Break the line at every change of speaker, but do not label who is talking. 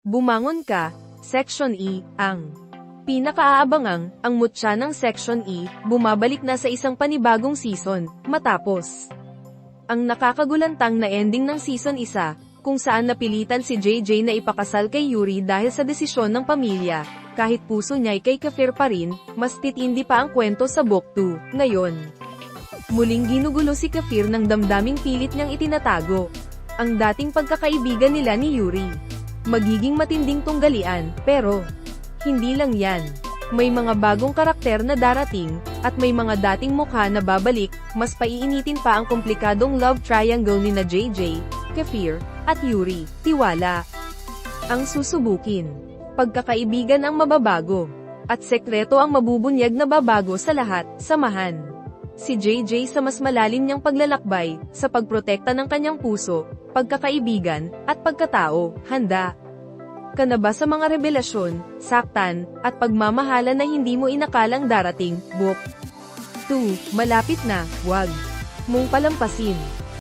Bumangon ka, Section E, ang pinakaaabangang, ang mutya ng Section E, bumabalik na sa isang panibagong season, matapos ang nakakagulantang na ending ng Season 1, kung saan napilitan si JJ na ipakasal kay Yuri dahil sa desisyon ng pamilya. Kahit puso niya'y kay Kefir pa rin, mas titindi pa ang kwento sa Book 2. Ngayon, muling ginugulo si Kefir ng damdaming pilit niyang itinatago ang dating pagkakaibigan nila ni Yuri. Magiging matinding tunggalian, pero hindi lang yan. May mga bagong karakter na darating, at may mga dating mukha na babalik, mas paiinitin pa ang komplikadong love triangle ni na JJ, Kefir, at Yuri. Tiwala ang susubukin. Pagkakaibigan ang mababago. At sekreto ang mabubunyag na babago sa lahat. Samahan si JJ sa mas malalim niyang paglalakbay, sa pagprotekta ng kanyang puso, pagkakaibigan, at pagkatao. Handa ka na ba sa mga revelasyon, saktan, at pagmamahala na hindi mo inakalang darating? Book 2, malapit na, wag mong palampasin.